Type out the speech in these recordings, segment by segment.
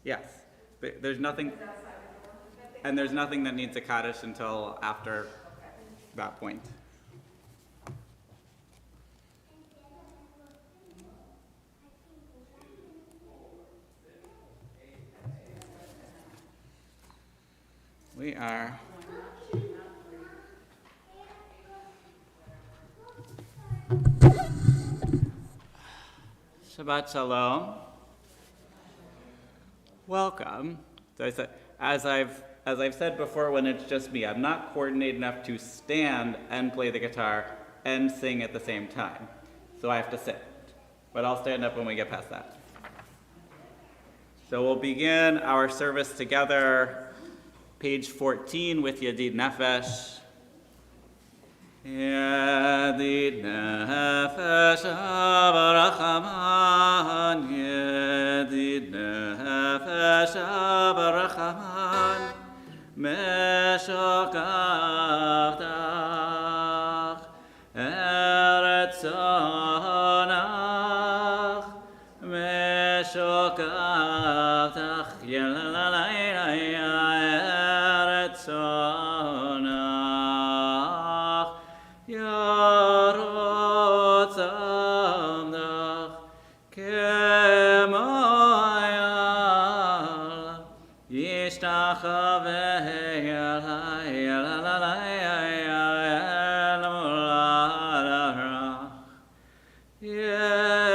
Yes. There's nothing, and there's nothing that needs a Kaddish until after that point. We are Shabbat Shalom. Welcome. So as I've said before, when it's just me, I'm not coordinated enough to stand and play the guitar and sing at the same time. So I have to sit. But I'll stand up when we get past that. So we'll begin our service together, page 14, with Yadid Nefesh. Yadid Nefesh Abrachaman, Yadid Nefesh Abrachaman, Meshokavtach, Eretz Onach, Meshokavtach, Yelalayla, Eretz Onach, Yarotzamdach, Kemoyal, Yishtachaveh, Yelalayla, Yeralo,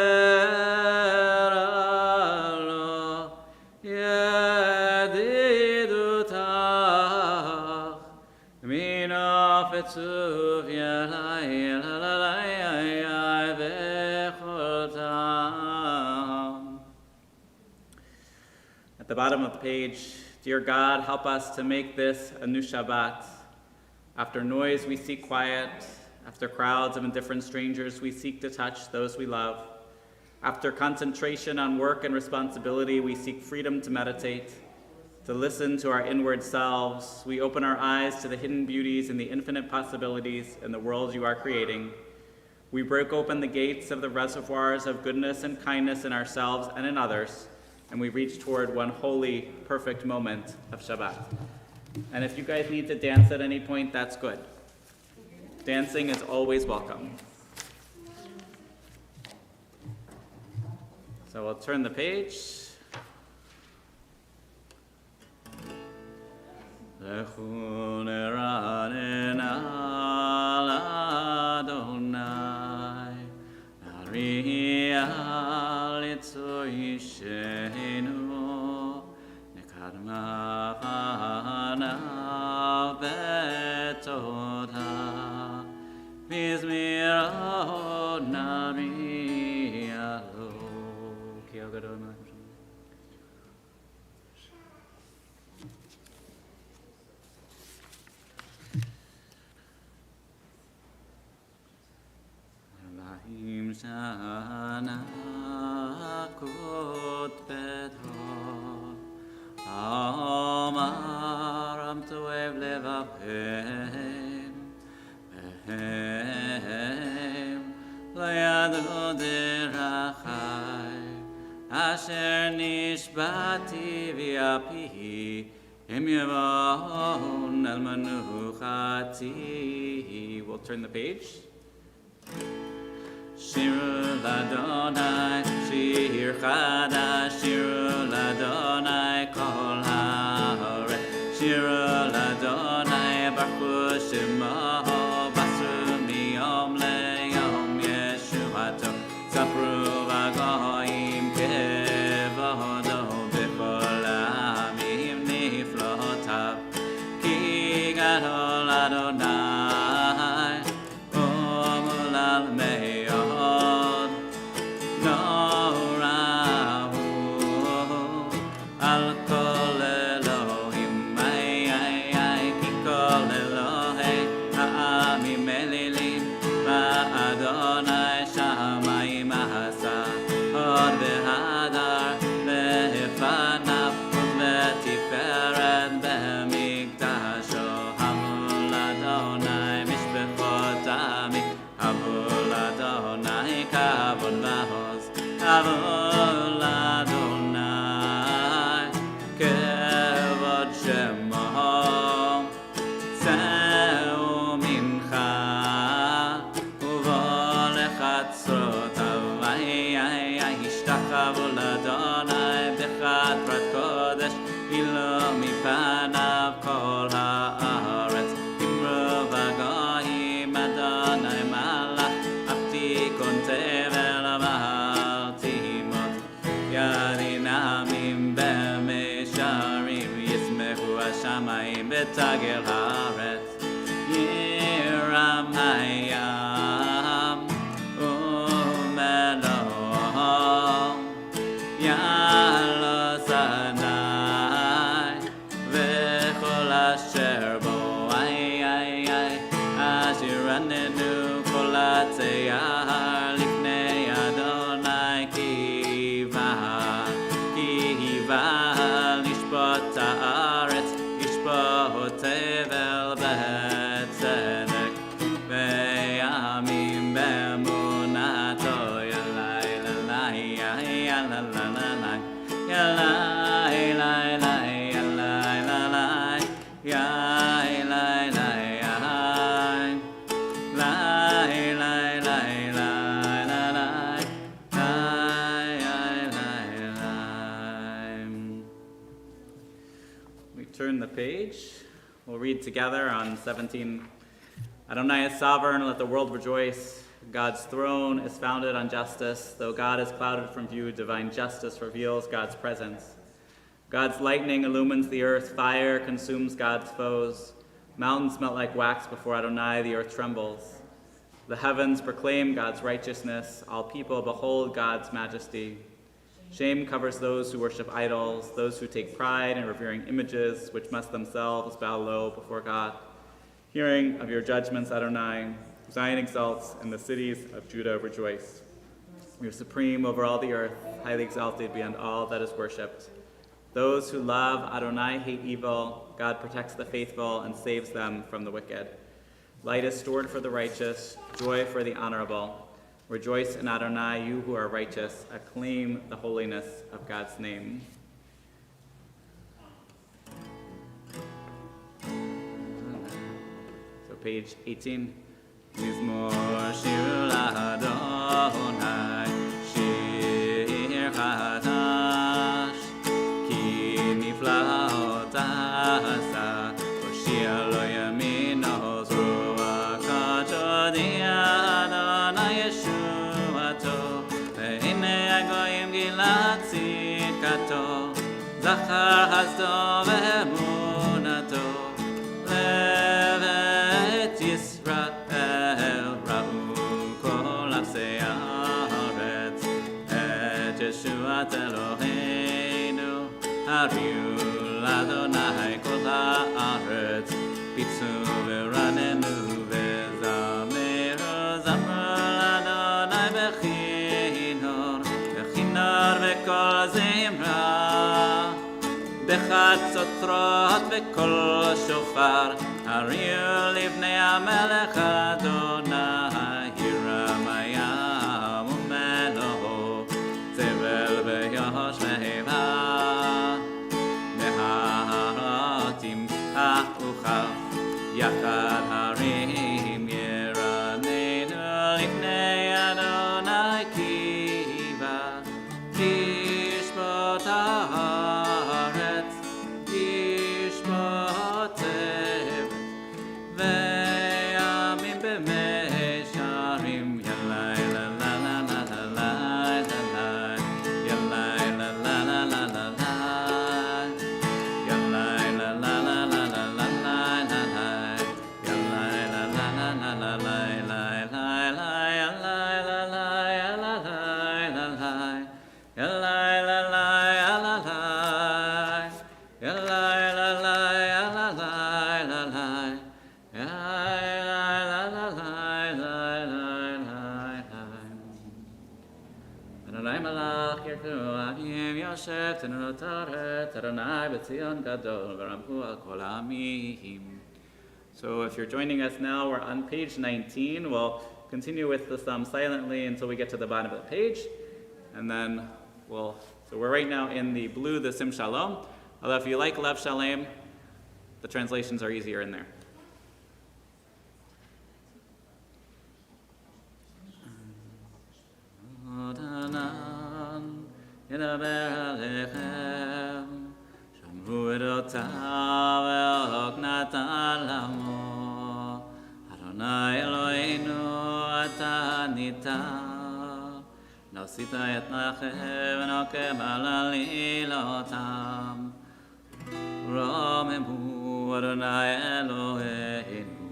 Yedidutach, Minafetzuv, Vechotam. At the bottom of the page, dear God, help us to make this a new Shabbat. After noise, we seek quiet. After crowds of indifferent strangers, we seek to touch those we love. After concentration on work and responsibility, we seek freedom to meditate, to listen to our inward selves. We open our eyes to the hidden beauties and the infinite possibilities in the world you are creating. We break open the gates of the reservoirs of goodness and kindness in ourselves and in others, and we reach toward one holy, perfect moment of Shabbat. And if you guys need to dance at any point, that's good. Dancing is always welcome. So we'll turn the page. Lechu neranena l'Adonai, nariya litzor yishenu, nekadma panav betoda, mizmirot nabiyalo. Shana kut Petro, Amaram toev levavhem, Behem layadu derachai, Asher nishbati v'api, Em yavon al manuchati. We'll turn the page. Shiru l'Adonai, Shir Chadash, Shiru l'Adonai, Kol ha'orech. Shiru l'Adonai, Baruch Shemaho, Basru miyom le'yom Yeshuato, Sapru v'goyim kevodo b'kol ha'amim niflotav, Ki gadol Adonai, Omulal me'od, Norahu, Al kol Elohim, Ki kol Elohei ha'amim elilim, Ba'adonai shamayim ha'asa, Od v'hadar v'efanav, v'tiferet b'mikdasho, Hamul Adonai mishbechot amik, Hamul Adonai kavod v'hoz, Hamul Adonai השתחוו לאדוני בחדרת קודש, הילו מפניו כל הארץ. אמרו בגויים אדוני מלך, אף תיכון תבל ואל תימות. ידין עמים במישרים, ישמחו השמיים ותגל הארץ. ירם הים ומלואו, יעלו שדי וכל אשר בו. אשר עננו כל עצי ההר לפני אדוני, כי יבהל לשפוט הארץ, ישפוט תבל בצדק וימים באמונתו. ילאי ללאי יללללאי ילאי ללאי ילאי ללאי ילאי ללאי We turn the page. We'll read together on 17. Adonai is sovereign, let the world rejoice. God's throne is founded on justice. Though God is clouded from view, divine justice reveals God's presence. God's lightning illumines the earth. Fire consumes God's foes. Mountains melt like wax before Adonai. The earth trembles. The heavens proclaim God's righteousness. All people behold God's majesty. Shame covers those who worship idols, those who take pride in revering images, which must themselves bow low before God. Hearing of your judgments, Adonai, Zion exalts, and the cities of Judah rejoice. You are supreme over all the earth, highly exalted beyond all that is worshipped. Those who love Adonai hate evil. God protects the faithful and saves them from the wicked. Light is stored for the righteous, joy for the honorable. Rejoice in Adonai, you who are righteous. Acclaim the holiness of God's name. So page 18. Mizmor shir l'Adonai, shir chadash, ki niflaot asa, hoshia lo yamino zruach ha'chodi Adonai yeshuato, ve'hinei hagoyim gilat tzidkato, zachar hasdo ve'emunato, levet Yisrael. Yeshuat Eloheinu, Hariu l'Adonai kol ha'aretz, pitzu v'ranenu v'zameru, zamru l'Adonai b'chinor v'kol zimra, b'chatzotrot v'kol shofar, hariu livnei hamelech Adonai, hiram hayam u'meloho, Tevel ve'yosh ve'eva, Neharatim ha'uchav, Yachad harim yeranenu lifnei Adonai kiva, tishbot haaretz, tishbot tevet, ve'yamim b'meisharim, yalai la la la la la la. So if you're joining us now, we're on page 19. We'll continue with the psalm silently until we get to the bottom of the page. And then so we're right now in the blue, the Sim Shalom. Although if you like Lev Shalem, the translations are easier in there. Odanan ידבר עליכם, שמעו עדותיו והוקנתה לעמו, אדוני אלוהינו אתה ניתן, נשאת את לכם ונוקם על עלילותם, רוממו אדוני אלוהינו,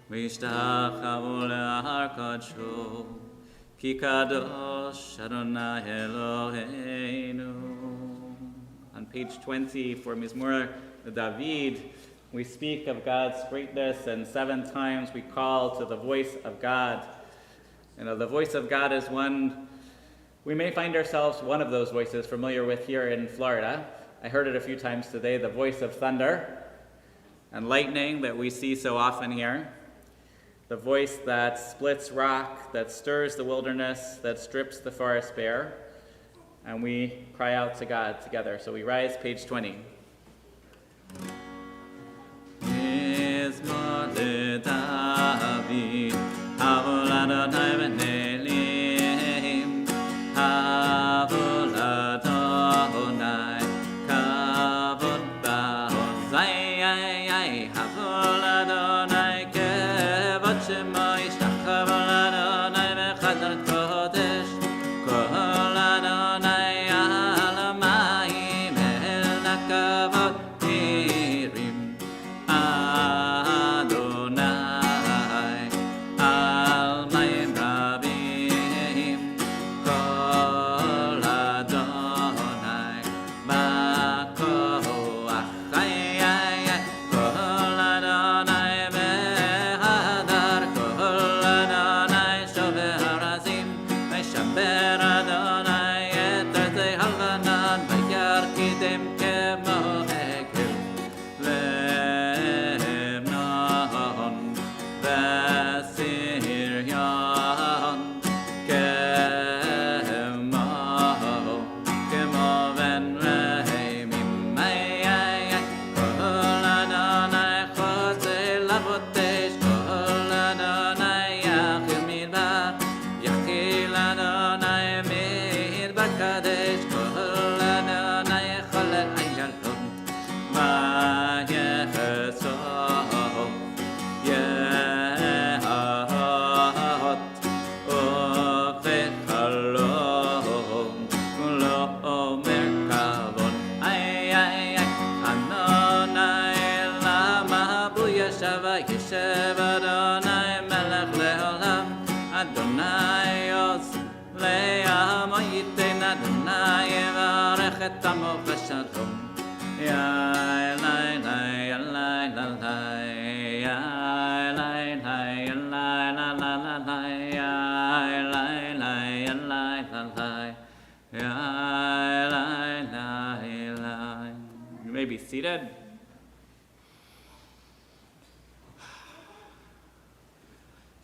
וישתחוו להר קדשו, כי קדוש אדוני אלוהינו. On page 20 for Mizmor David, we speak of God's greatness, and 7 times we call to the voice of God. You know, the voice of God is one, we may find ourselves one of those voices familiar with here in Florida. I heard it a few times today, the voice of thunder and lightning that we see so often here. The voice that splits rock, that stirs the wilderness, that strips the forest bare. And we cry out to God together. So we rise, page 20. Mizmor leDavid, Havol Adonai v'nelim, Havol Adonai, Kavod ba'ozai, Havol Adonai, Kevod shemo yishtach, Havol Adonai v'chadar kodesh, Kol Adonai al mayim el nakavod tirim, Adonai al mayim rabim, Kol Adonai ba'koach, Kol Adonai behadar, Kol Adonai shover harazim, Meshaber Adonai et artei halvanan, Vayarkidem kemo hekel, Lebanon v'Sirion, kemo ben reimim, Kol Adonai chosei lavotesh, Kol Adonai yachil midbar, Yachil Adonai midbar kadesh, Kol Adonai cholel ayalon, Vayechesov Yehot Uvechalom, Lo omer kavod, Adonai lama bu yeshava, Yeshev Adonai melech leolam, Adonai yos le'amo yitein, Adonai yevarech et amo v'shalom. Ya Elai, Elai, Elai, Elai, Ya Elai, Elai, Elai, Elai, Ya Elai, Elai, Elai, Elai, Ya Elai, Elai, Elai. You may be seated.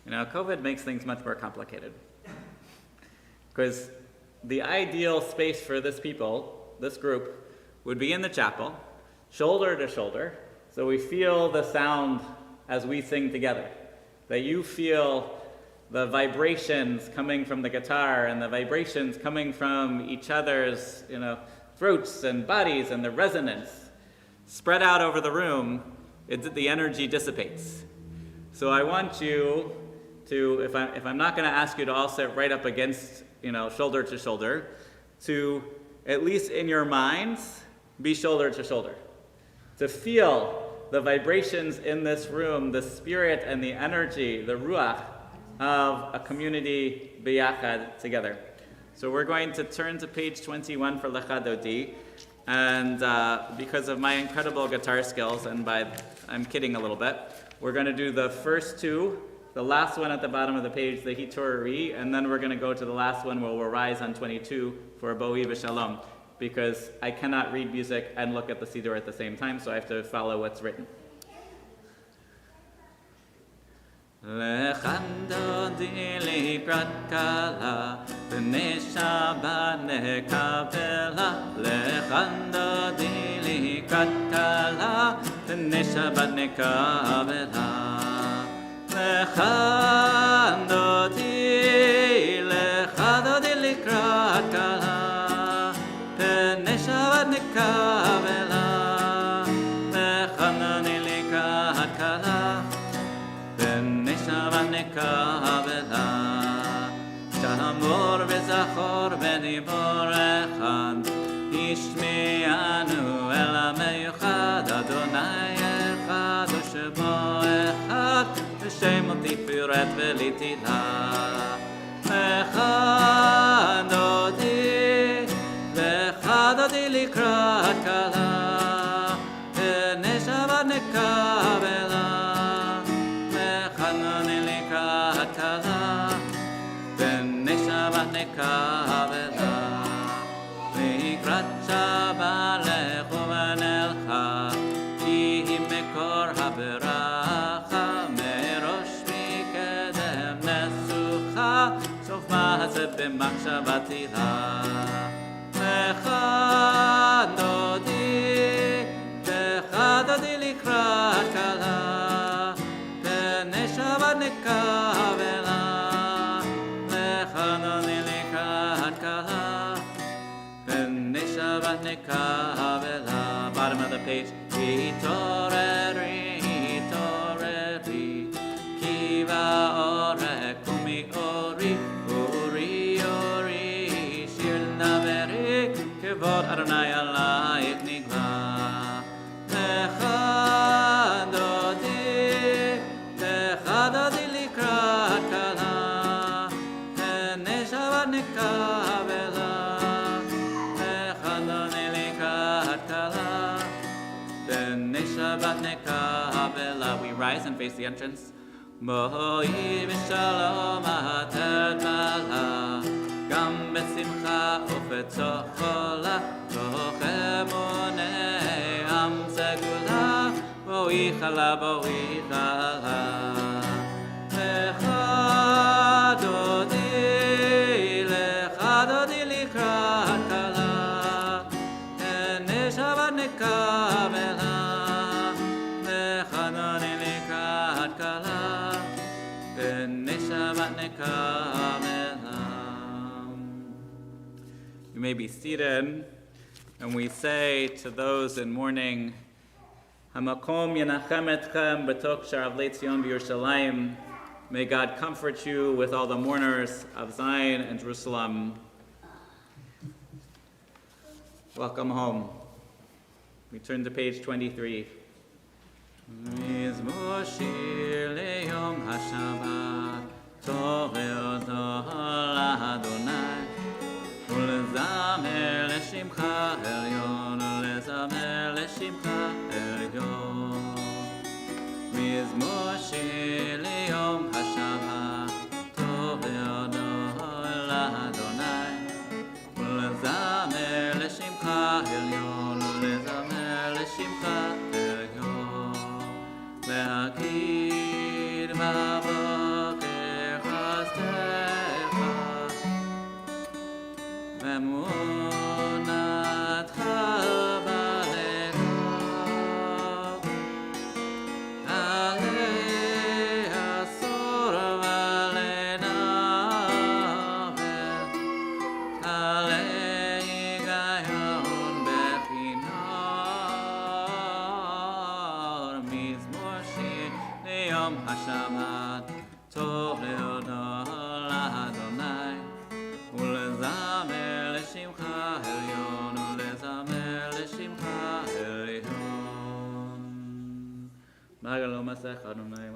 You know, COVID makes things much more complicated. Because the ideal space for this people, this group, would be in the chapel, shoulder to shoulder, so we feel the sound as we sing together. That you feel the vibrations coming from the guitar and the vibrations coming from each other's, throats and bodies, and the resonance spread out over the room. The energy dissipates. So I want you to, if I'm not going to ask you to all sit right up against, shoulder to shoulder, to at least in your minds be shoulder to shoulder, to feel the vibrations in this room, the spirit and the energy, the ruach of a community biyachad together. So we're going to turn to page 21 for Lecha Dodi, and because of my incredible guitar skills, and I'm kidding a little bit, we're going to do the first two, the last one at the bottom of the page, the Hitorari, and then we're going to go to the last one where we'll rise on 22 for Boi V'Shalom, because I cannot read music and look at the Siddur at the same time, so I have to follow what's written. Lechan Dodi likrat kala, Bnei Shabbat nekavela. Lechan Dodi likrat kala, Bnei Shabbat nekavela. Lechan Dodi likrat kala, נקבלה, וחנני לקראת כלה, בני שבת נקבלה, תמור וזכור ודיבור אחד, השמיענו אל המיוחד, אדוני אחד ושמו אחד, ושם תפארת ולתהילה. אחד אותי לקראת כלה, בני שבת נקבלה, וחנני לקראת כלה, בני שבת נקבלה. לקראת שבת לכו ונלכה, כי היא מקור הברכה, מראש מקדם נסוכה, סוף מעשה במחשבה תהילה. אחד אותי לקראת כלה, בני שבת נקבלה, וחנני לקראת כלה, בני שבת נקבלה. Bottom of the page. התעוררי, התעוררי, כי באורך ומאורי, אורי, אורי, שיר נברי, כבוד אדוני עלייך נגלה. אחד אותי לקראת כלה, בני שבת נקבלה, וחנני לקראת כלה, בני שבת נקבלה. We rise and face the entrance. בואי בשלום התדמלה, גם בשמחה ובתוך חולה, תוך אמוני עם סגולה, בואי חלה, בואי חלה. לך דודי לקראת כלה, בני שבת נקבלה, וחנני לקראת כלה, בני שבת נקבלה. You may be seated, and we say to those in mourning, Hamakom Yenachem Etchem B'tok Sharavlei Tzion B'Yerushalayim. May God comfort you with all the mourners of Zion and Jerusalem. Welcome home. We turn to page 23. Mizmor shir leyom hashabat, toreh oto l'Adonai, ולזמר לשמך עליון, ולזמר לשמך עליון. מזמור שיר ליום השבת, טוב להודות לאדוני, ולזמר לשמך עליון, ולזמר לשמך עליון. להגיד בבוקר חסדך, ואמונתך בלב, עלי עשור ועלי נבל, עלי היגיון בכינור. מזמור שיר ליום השבת, טוב להודות לאדוני, ולזמר לשמך עליון, ולזמר לשמך עליון. מרגלו מסך אדוני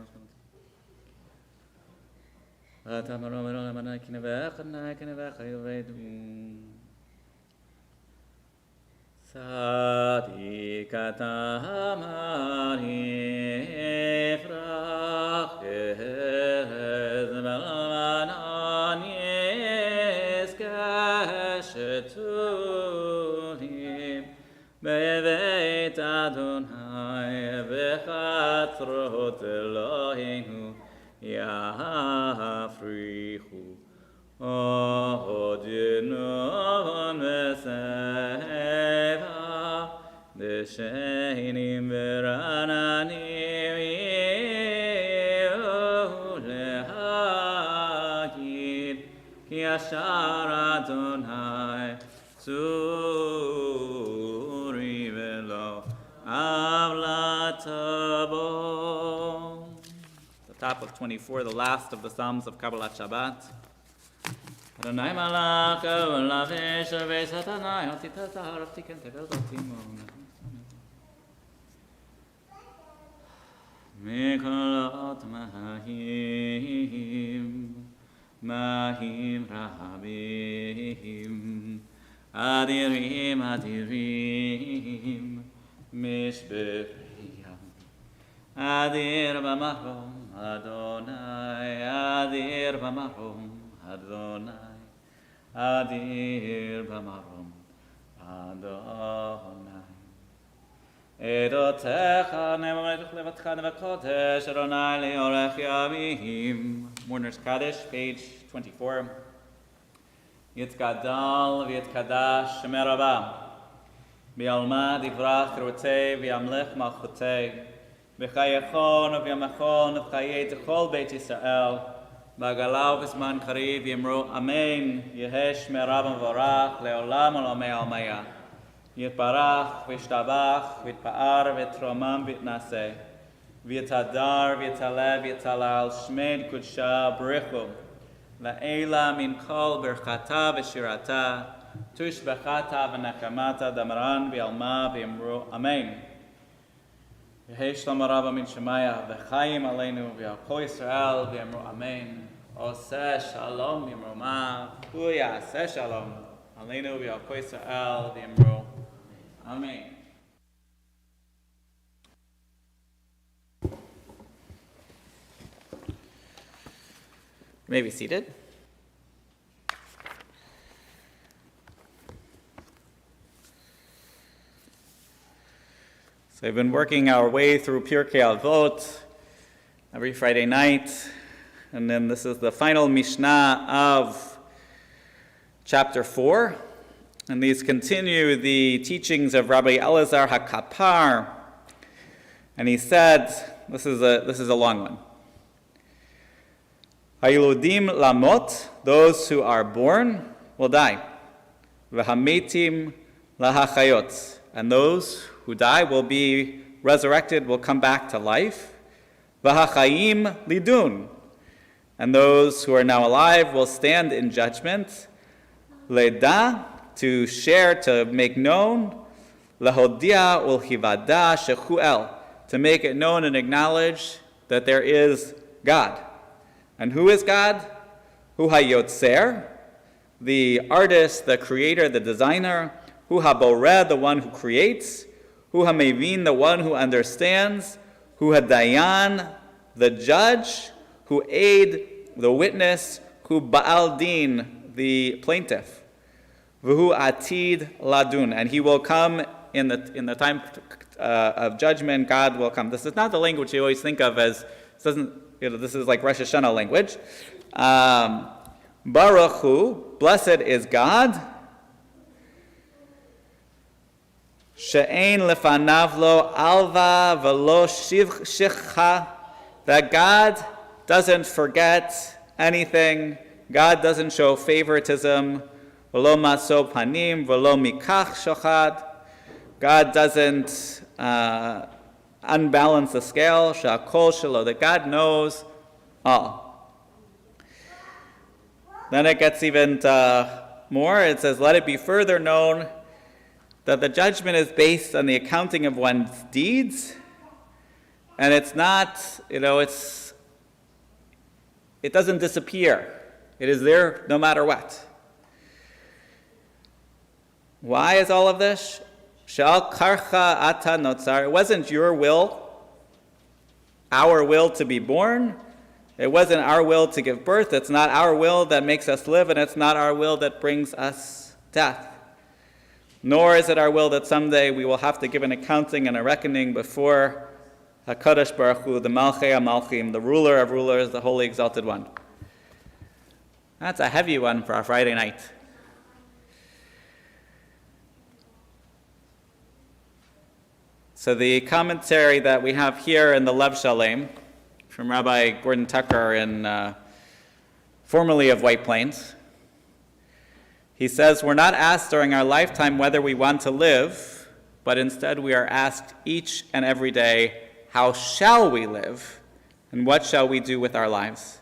אתה מרום אלו למנה כנבך עדני כנבך יובדו. צדיק אתה יפרח ארז ולבנון יזכה שתולים בבית אדוני בחצרות אלוהינו יפריחו עוד ינון וסבא דשנים ורעננים יהיו להגיד כי ישר אדוני צורי. Avlatabo. The top of 24, the last of the Psalms of Kabbalat Shabbat. Adonai malach olav shavei satanai otitatar tiken tevel timon. Mikolot mahim rabim, adirim mishberiyam. Adir b'marom Adonai, adir b'marom Adonai, adir b'marom Adonai. Edotecha ne'moreduch levatcha ne'vakodesh Adonai le'orech yamim. Mourner's Kaddish, page 24. Yitkadal v'yitkadash Shemei Rabbah, B'alma divrach rotei v'yamlech malchutei, V'chayechon v'yamachon v'chayei t'chol Beit Yisrael, B'agalau v'zman kariv yimru Amen, Yehesh Shemei Rabbah v'orach le'olam olamei almaya. Yitbarach v'yishtabach v'yitpa'ar v'yitromam v'yitnaseh, v'yitadar v'yitaleh v'yitalal Shmei Kudsha B'richu, La'ela min kol berchata v'shirata, Tush b'chata v'nechamata damaran v'yalma v'yimru Amen. Yehi Shalom Rabbah min Shemaya v'chayim aleinu v'yalko Yisrael v'yamru Amen. Oseh Shalom v'yamru ma, Huya Oseh Shalom aleinu v'yalko Yisrael v'yamru Amen. You may be seated. So we've been working our way through Pirkei Avot every Friday night, and then this is the final Mishnah of chapter 4, and these continue the teachings of Rabbi Elazar HaKapar, and he said, this is a long one. Hayiludim lamot, those who are born will die. V'hametim lahachayot, and those who die will be resurrected, will come back to life. V'hachayim lidun, and those who are now alive will stand in judgment. Leda, to share, to make known. Lahodia ulhivada shechuel, to make it known and acknowledge that there is God. And who is God? Hu hayotzer, the artist, the creator, the designer. Hu haboreh, the one who creates. Hu hamevin, the one who understands. Hu hadayan, the judge. Hu aid, the witness. Hu baal din, the plaintiff. V'hu atid ladun, and he will come in the time of judgment. God will come. This is not the language you always think of as, this is like Rosh Hashanah language. Baruch Hu, blessed is God. She'ein lefanav lo alva velo shicha, that God doesn't forget anything. God doesn't show favoritism. Velo maso panim velo mikach shochad. God doesn't unbalance the scale. Shakol shelo, that God knows all. Then it gets even more. It says, let it be further known that the judgment is based on the accounting of one's deeds, and it's not, it doesn't disappear. It is there no matter what. Why is all of this? Shal karcha ata notzar. It wasn't your will, our will to be born. It wasn't our will to give birth. It's not our will that makes us live, and it's not our will that brings us death. Nor is it our will that someday we will have to give an accounting and a reckoning before HaKadosh Baruch Hu, the Malchei HaMalchim, the ruler of rulers, the Holy Exalted One. That's a heavy one for our Friday night. So the commentary that we have here in the Lev Shalem from Rabbi Gordon Tucker, formerly of White Plains, he says, we're not asked during our lifetime whether we want to live, but instead we are asked each and every day, how shall we live, and what shall we do with our lives?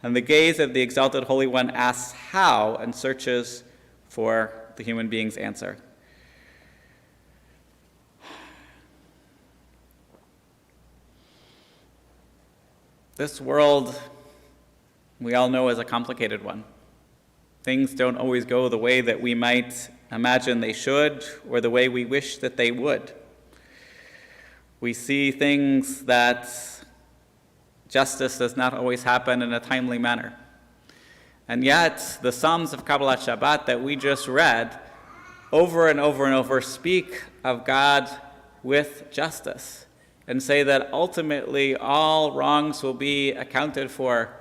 And the gaze of the exalted Holy One asks how and searches for the human being's answer. This world, we all know, is a complicated one. Things don't always go the way that we might imagine they should, or the way we wish that they would. We see things that justice does not always happen in a timely manner. And yet, the Psalms of Kabbalat Shabbat that we just read, over and over and over, speak of God with justice and say that ultimately all wrongs will be accounted for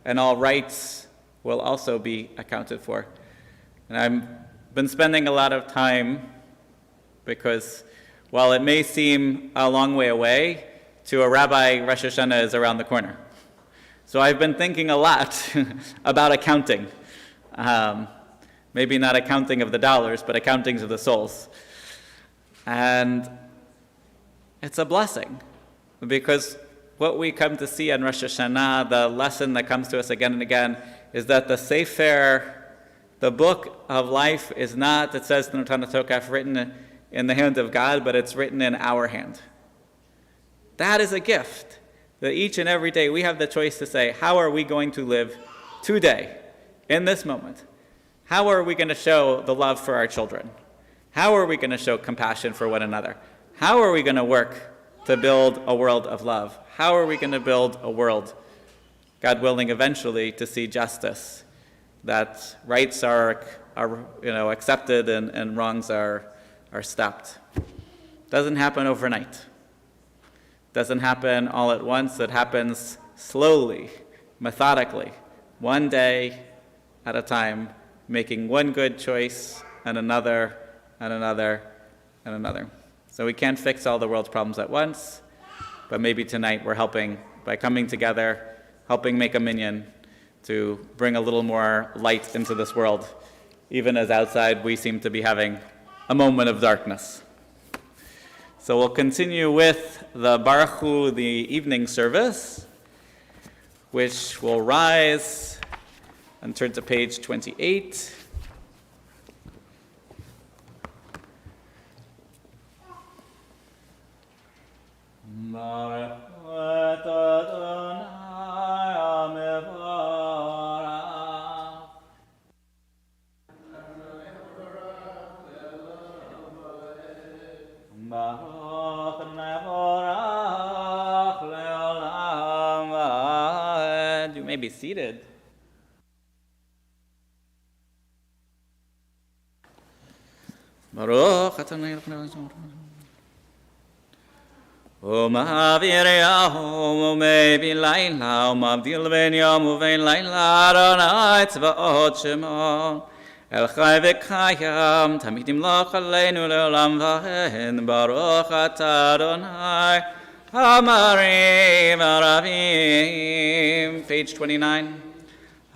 and all rights will also be accounted for. And I've been spending a lot of time, because while it may seem a long way away, to a rabbi, Rosh Hashanah is around the corner. So I've been thinking a lot about accounting. Maybe not accounting of the dollars, but accountings of the souls. And it's a blessing, because what we come to see on Rosh Hashanah, the lesson that comes to us again and again, is that the Sefer, the book of life, is not, it says in Tanakh Tokaf, written in the hand of God, but it's written in our hand. That is a gift, that each and every day we have the choice to say, how are we going to live today, in this moment? How are we going to show the love for our children? How are we going to show compassion for one another? How are we going to work to build a world of love? How are we going to build a world, God willing, eventually to see justice, that rights are accepted and wrongs are stopped? Doesn't happen overnight. Doesn't happen all at once. It happens slowly, methodically, one day at a time, making one good choice and another and another and another. So we can't fix all the world's problems at once, but maybe tonight we're helping, by coming together, helping make a minyan to bring a little more light into this world, even as outside we seem to be having a moment of darkness. So we'll continue with the Baruch Hu, the evening service, which will rise and turn to page 28. You may be seated. Baruch Adonai U'ma'avir Yahu u'me'bi layla u'ma'avdil ben yom u'vein layla Adonai tzva'ot shemo El chai v'kayam tamid imloch aleinu le'olam v'hen Baruch atah Adonai Hamarim Aravim. Page 29.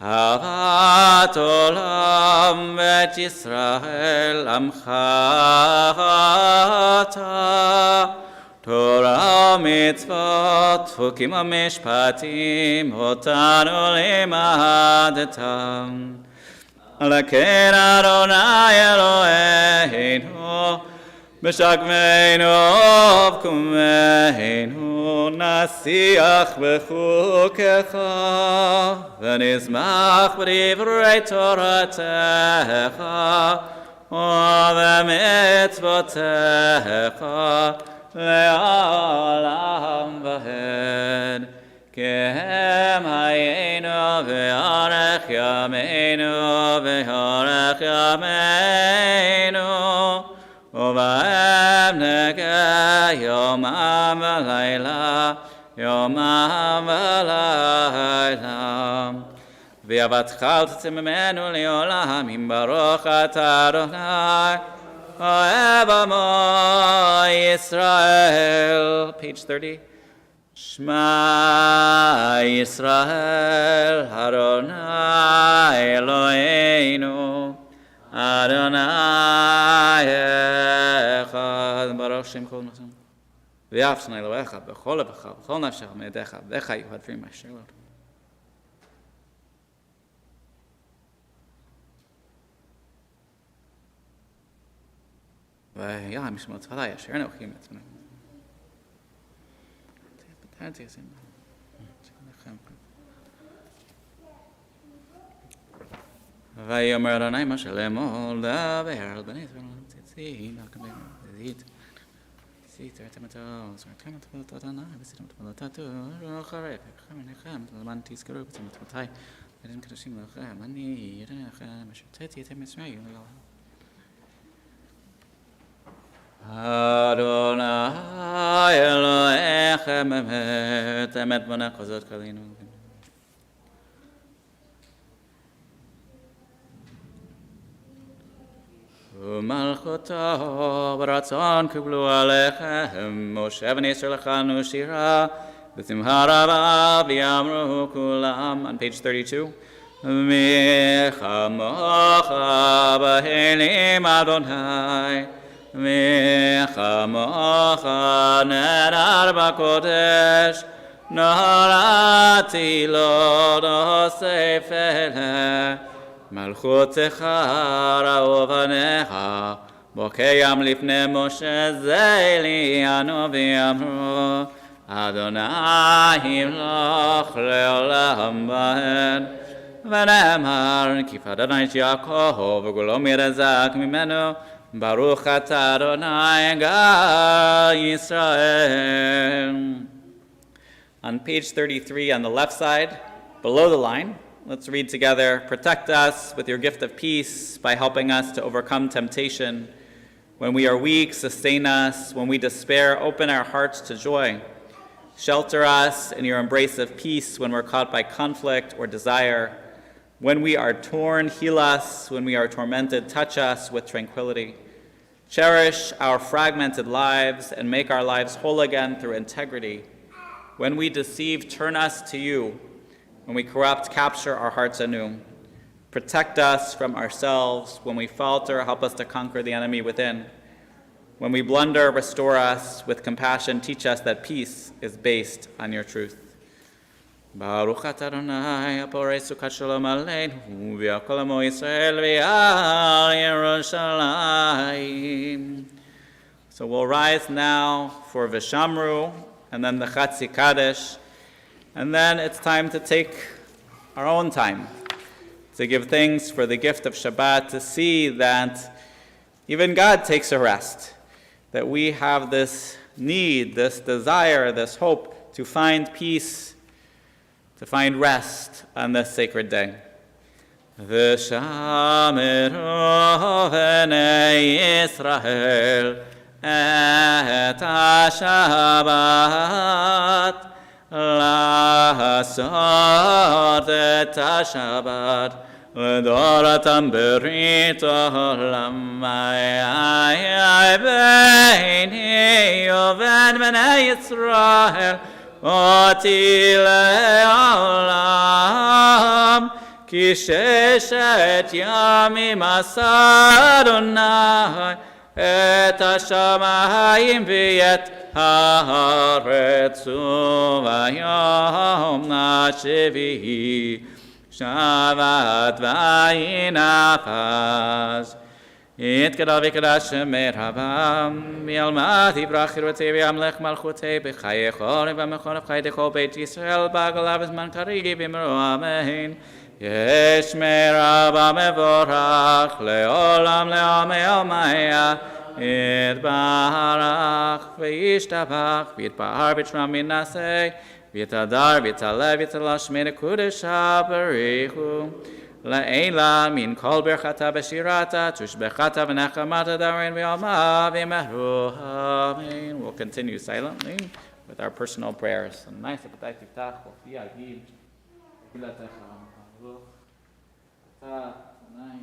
Avat olam vet Yisrael amcha ata Torah mitzvot hukim hamishpatim otanu limadtam Laken Adonai Eloheinu B'shakmeinu v'kumeinu nasiach b'chukecha v'nizmach b'divrei Toratecha u'v'mitzvotecha le'olam v'hed Kehem hayenu v'yorech yameinu v'yorech yameinu ובהם נגע יומם ולילה, יומם ולילה. ואהבתך אל תצא ממנו לעולם, אם ברוך אתה אדוני, אוהב עמו ישראל. Page 30. שמע ישראל, אדוני אלוהינו, Adonai Echad. Shem Kol Nashim. V'yaf Shnei Elohecha b'chol levacha b'chol nafshecha me'edecha v'decha you had dream Asher Lord. והיה משמעות צפתי אשר נוחים עצמנו. תרתי עשינו. ויאמר אדוני משה לאמור דבר על בני ישראל ציצי נקבל זית ציצי אתם מטוס ואתם מטפלות אדוני וסיתם מטפלותתו אחרי חמניכם למען תזכרו בצמתותי ואתם קדושים לכם אני אדוניכם אשר הוצאתי אתם מישראל אדוני אלוהיכם אמת אמת בונך וזאת כלינו ומלכותו ברצון קבלו עליכם משה בני ישראל לכנו שירה בשמחה רבה ויאמרו כולם on page 32 מי כמוך בהנים אדוני מי כמוך נדר בקודש נורתי לא נוסף אלה מלכותך ראו בניך בוקיים לפני משה זה ליאנו ויאמרו אדוני ימלוך לעולם בהן ונאמר כי אדוני את יעקב וגולו מרזק ממנו ברוך אתה אדוני גאל ישראל. On page 33 on the left side below the line, let's read together. Protect us with your gift of peace by helping us to overcome temptation. When we are weak, sustain us. When we despair, open our hearts to joy. Shelter us in your embrace of peace when we're caught by conflict or desire. When we are torn, heal us. When we are tormented, touch us with tranquility. Cherish our fragmented lives and make our lives whole again through integrity. When we deceive, turn us to you. When we corrupt, capture our hearts anew. Protect us from ourselves. When we falter, help us to conquer the enemy within. When we blunder, restore us. With compassion, teach us that peace is based on your truth. Baruch atah Adonai, aporei sukat shalom aleinu, v'al kol amo Yisrael v'al Yerushalayim. So we'll rise now for Vishamru, and then the Chatzi Kaddish. And then it's time to take our own time to give thanks for the gift of Shabbat, to see that even God takes a rest, that we have this need, this desire, this hope to find peace, to find rest on this sacred day. V'shameru b'nei Yisrael et ha-Shabbat לעשות את השבת לדורתם ברית עולם ביני ובין בני ישראל אותי לעולם כי ששת ימים עשה אדוני את השמיים ואת הארץ וביום השביעי שבת וינפש יתגדל ויקדש שמי רבם וילמד יברח חירותי וימלך מלכותי בחיי חורף ומחורף חי דכל בית ישראל בגולה בזמן קריב אמרו אמן ישמי רבם מבורך לעולם לעמי יומיה יתברך וישתבח ויתפאר בתשמע מנעשה ויתהדר ויתעלה ויתעלה שמי לקודשה בריחו לעילה מן כל ברכתה בשירתה תושבחתה ונחמתה דרין ועלמה ומהרו אמן. We'll continue silently with our personal prayers. נאי ספתי תפתח ופי אגיד תפילתך ברוך אתה נאי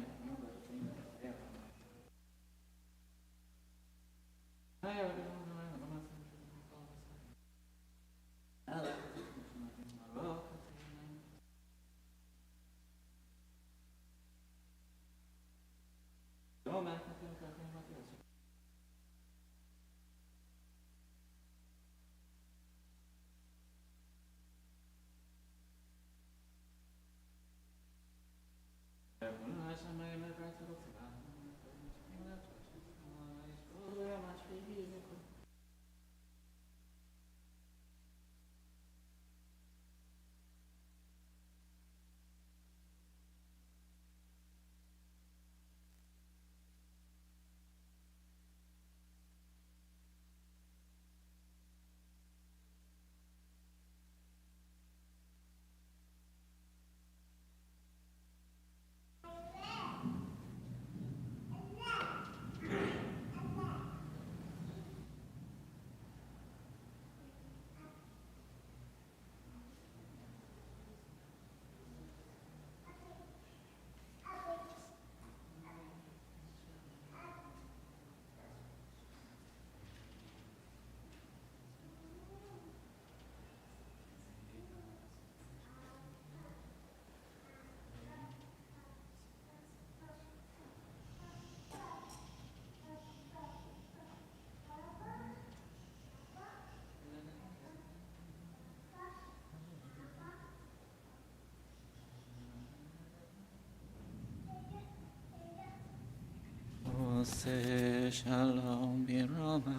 עשה שלום במרומיו.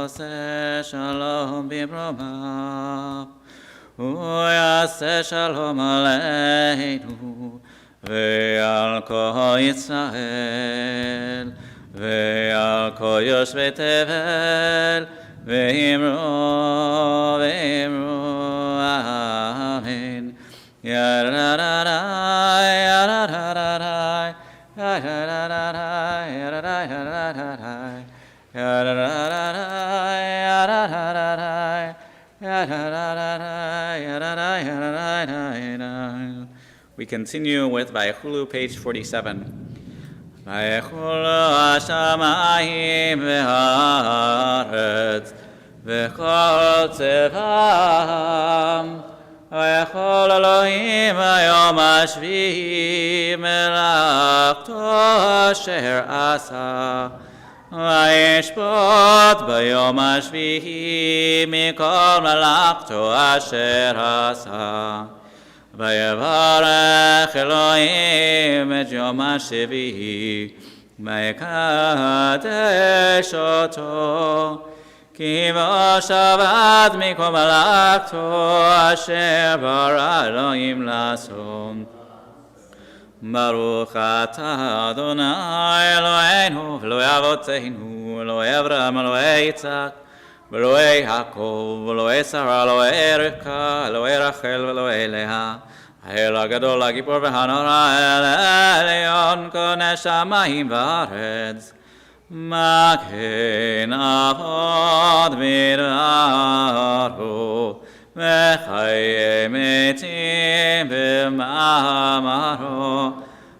עשה שלום במרומיו. הוא יעשה שלום עלינו ועל כל ישראל ועל כל יושבי תבל ואמרו אמן. We continue with Vayechulu, page 47. Vayechulu hashamayim ve'haaretz v'chol tzevam vayechol Elohim hayom hashvi'i melachto asher asa vayishpot bayom hashvi'i mikol melachto asher asa ויברך אלוהים את יום השביעי ויקדש אותו כי בו שבת מכל מלאכתו אשר ברא אלוהים לעשות. ברוך אתה אדוני אלוהינו ואלוהי אבותינו אלוהי אברהם אלוהי יצחק ואלוהי יעקב, ואלוהי שרה, אלוהי רבקה, אלוהי רחל ואלוהי לאה, האל הגדול, הגיבור והנורא, אל העליון, קונה שמיים וארץ. מגן אבות בדברו, וחיי מתים במאמרו.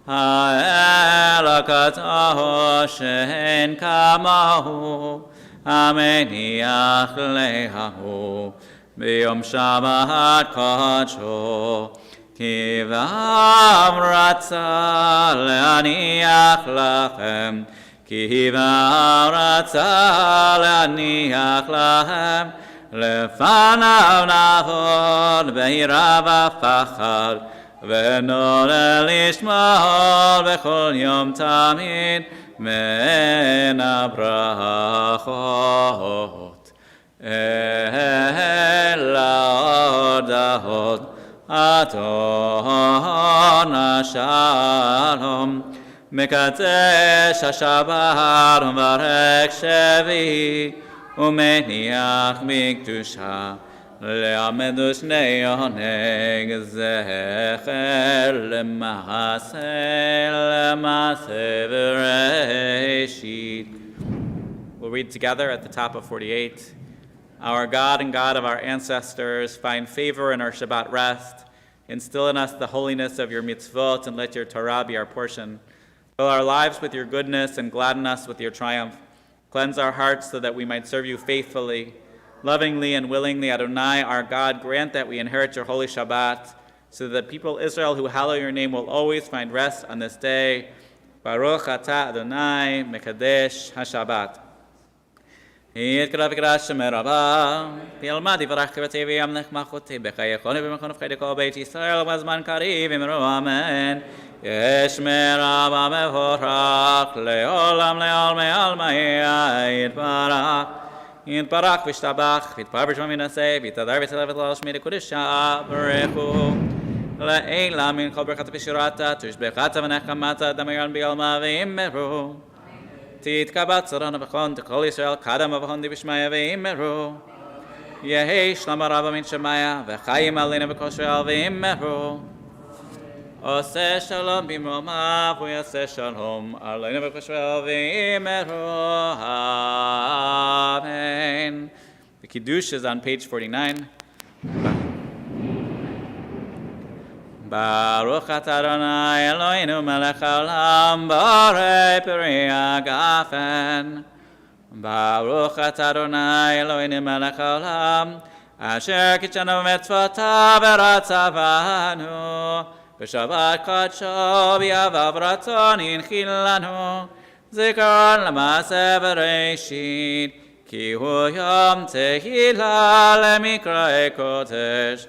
האל הקדוש שאין כמוהו, המניח להו ביום שבת קודשו כי בם רצה להניח לכם כי בם רצה להניח לכם לפניו נעבוד ביראה ופחד ונעלה לשמור בכל יום תמיד מן הברכות אל ההודעות אדון השלום מקדש השבת ומברך שביעי ומניח מקדושה לעמד שני עונג זכר למעשה בראשית. We'll read together at the top of 48. Our God and God of our ancestors, find favor in our Shabbat rest. Instill in us the holiness of your mitzvot and let your Torah be our portion. Fill our lives with your goodness and gladden us with your triumph. Cleanse our hearts so that we might serve you faithfully. Lovingly and willingly, Adonai, our God, grant that we inherit your holy Shabbat, so that people Israel who hallow your name will always find rest on this day. Baruch atah Adonai, Mekadesh HaShabbat. יתקרא וקרא שמר רבה, וילמד יברך כבתי וימלך מלכותי בחייכון ובמכון ובחיי כל בית ישראל ובזמן קריב אמרו אמן. ישמר רבה מבורך לעולם לעולמי עולמי יתברך. יתברך וישתבח ויתפאר בשמו וינשא ויתהדר ויצלח ותהלל שמי לקודשה ברכו. לעילא מן כל ברכת ושירתה תושבחת ונחמת דמיון בעלמא ואמרו. תתקבע צרנו בכון תכל ישראל קדם ובכון דבשמיא ואמרו. יהי שלמה רבה מן שמיה וחיים עלינו בכל שואל ואמרו. עושה שלום במרומיו ויעשה שלום עלינו בכל שואל ואמרו. Amen. The Kiddush is on page 49. Baruch atah Adonai Eloheinu melech haolam borei peri hagafen. Baruch atah Adonai Eloheinu melech haolam asher kitshanu b'mitzvotav v'ratzavanu b'shabbat kodsho b'yavav ratzon hinchil lanu zikaron l'maaseh bereshit כי הוא יום תהילה למקראי קודש,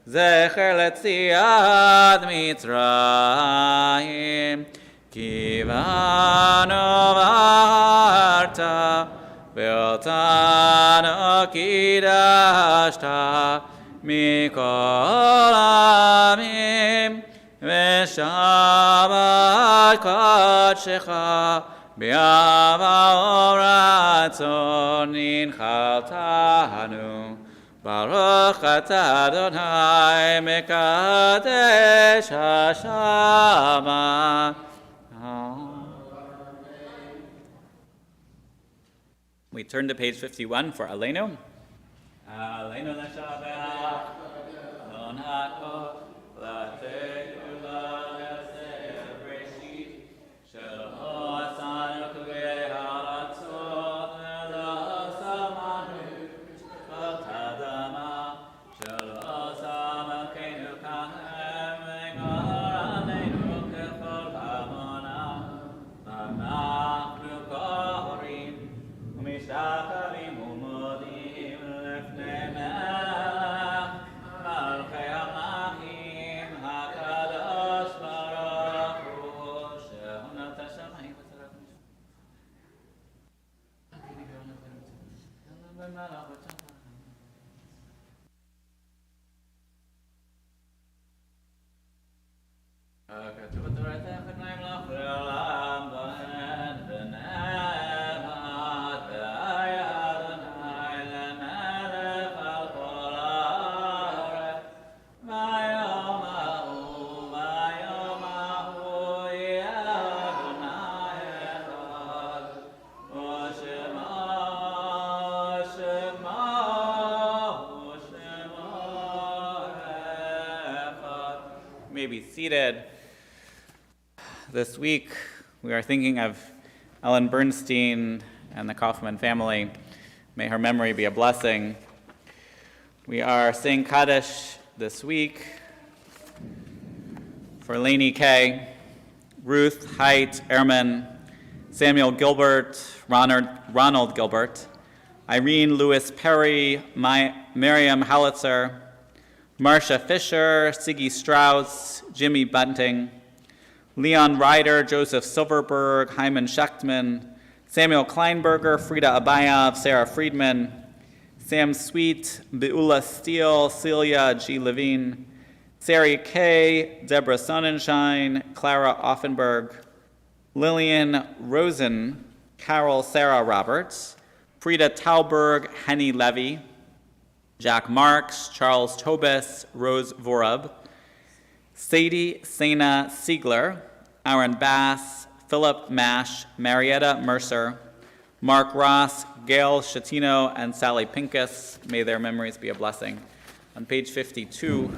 זכר ליציאת מצרים, כי בנו בחרת, ואותנו קידשת מכל העמים, ושבת קודשך באהבה ורצון הנחלתנו. ברוך אתה אדוני מקדש השמיים. We turn to page 51 for Aleinu. Aleinu l'shabbat, non hakol, l'te'ula l'se'er breshit, shelo asanu k'vei haratzot, lo samanu shkot hadama, shelo samakenu kahem, v'gor aleinu k'chol hamonam, v'nachnu kohorim, ומשתחווים ומודים לפני מלך מלכי המלכים הקדוש ברוך הוא שהונת השמיים כתוב בתורתך נעים לך לעולם בהן ונאמרת והיה אדוני למלך על כל הארץ ביום ההוא יהיה אדוני אחד ושמו אחד. May be seated. This week, we are thinking of Ellen Bernstein and the Kaufman family. May her memory be a blessing. We are saying Kaddish this week for Lainey Kay, Ruth Height Ehrman, Samuel Gilbert, Ronald Gilbert, Irene Lewis Perry, Miriam Hallitzer, Marcia Fisher, Siggy Strauss, Jimmy Bunting, Leon Ryder, Joseph Silverberg, Hyman Schechtman, Samuel Kleinberger, Frida Abayev, Sarah Friedman, Sam Sweet, Beula Steele, Celia G. Levine, Sari Kay, Deborah Sonnenschein, Clara Offenberg, Lillian Rosen, Carol Sarah Roberts, Frida Tauberg, Henny Levy, Jack Marks, Charles Tobis, Rose Vorub, Sadie Sena Siegler, Aaron Bass, Philip Mash, Marietta Mercer, Mark Ross, Gail Shatino, and Sally Pincus. May their memories be a blessing. On page 52,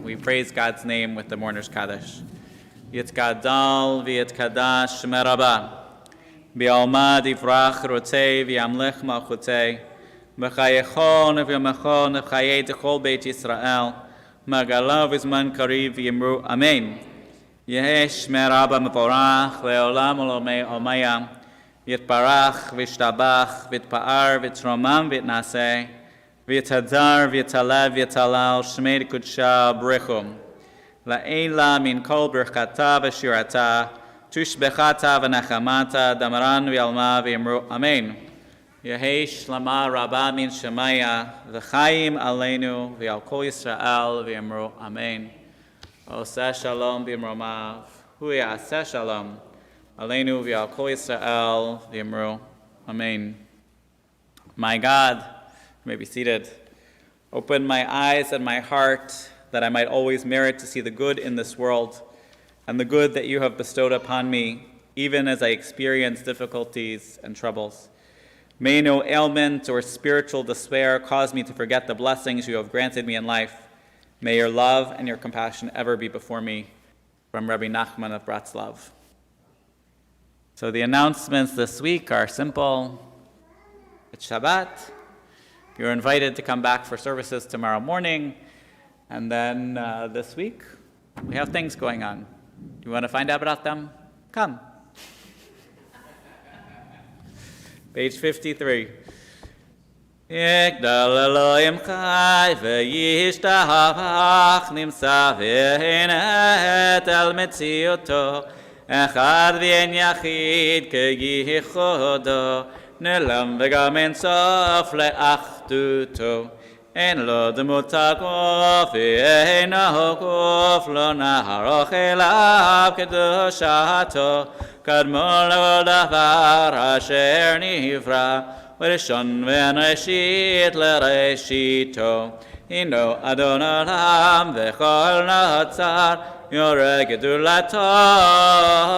we praise God's name with the Mourner's Kaddish. Yitkadal v'yitkadash Shemeh Rabbah, B'alma divrach rotei v'yamlech malchutei, v'chayechon v'yamachon v'chayei t'chol Beit Yisrael, Magala v'zman kariv v'yimru Amen. Yehei Shemeh Rabbah mevorach le'olam olomei omaya, yitbarach v'yishtabach v'yitpa'ar v'yitromam v'yitnaseh, v'yitadar v'yitalev v'yitalal Shemei Kudsha Brechum. La'ela min kol birchata v'shirata, tushbechata v'nachamata, damaran v'yalma v'yimru Amen. Yehei Shlama Rabbah min Shemaya, v'chaim aleinu v'yal kol Yisrael v'yimru Amen. Oseh shalom b'imromav, hu ya'aseh shalom, aleinu v'yal kol Yisrael v'yimru Amen. My God, you may be seated. Open my eyes and my heart, that I might always merit to see the good in this world, and the good that you have bestowed upon me, even as I experience difficulties and troubles. May no ailment or spiritual despair cause me to forget the blessings you have granted me in life. May your love and your compassion ever be before me. From Rabbi Nachman of Bratslav. So the announcements this week are simple. It's Shabbat. You're invited to come back for services tomorrow morning. And then this week, we have things going on. You want to find out about them? Come. Page 53. יגדל אלוהים חי וישתבח נמצא והנהת על מציאותו אחד ואין יחיד כייחודו נעלם וגם אין סוף לאחדותו אין לו דמות הגוף ואינו גוף לא נערוך אליו קדושתו קדמו לכל דבר אשר נברא וראשון וראשית לראשיתו הינו אדון עולם וכל נוצר יורה גדולתו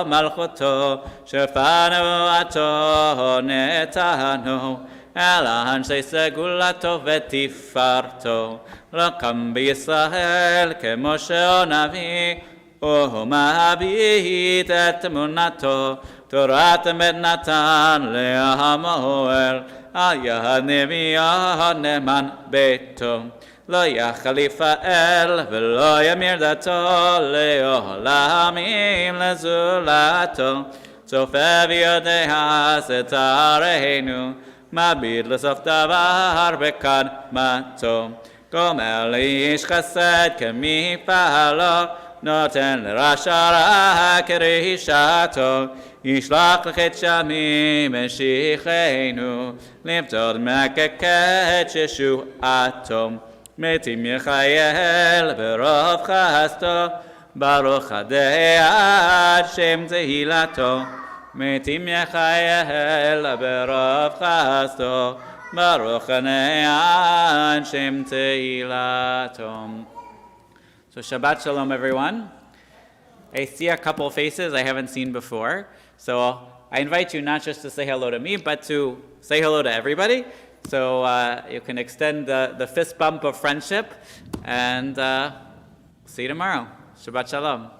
מלכותו שפע נבואתו נתנו אל אנשי סגולתו ותפארתו לא קם בישראל כמשה נביא הוא מביט את אמונתו תורת אמת נתן לעמואל על יד נביאו נאמן ביתו לא יחליף האל ולא ימיר דתו לעולמים לזולתו צופה ויודע סתרנו מביט לסוף דבר בקדמתו גומר לאיש חסד כמפעלו נותן לרשע רע כרשעתו ישלח לחטא שמים משיחנו לפתור מקקת ששועתו מתים יחייל ברוב חסדו ברוך עד שם תהילתו מתים יחייל ברוב חסדו ברוך עד שם תהילתו. So Shabbat Shalom everyone. I see a couple faces I haven't seen before. So I invite you not just to say hello to me, but to say hello to everybody. So you can extend the fist bump of friendship and see you tomorrow. Shabbat Shalom.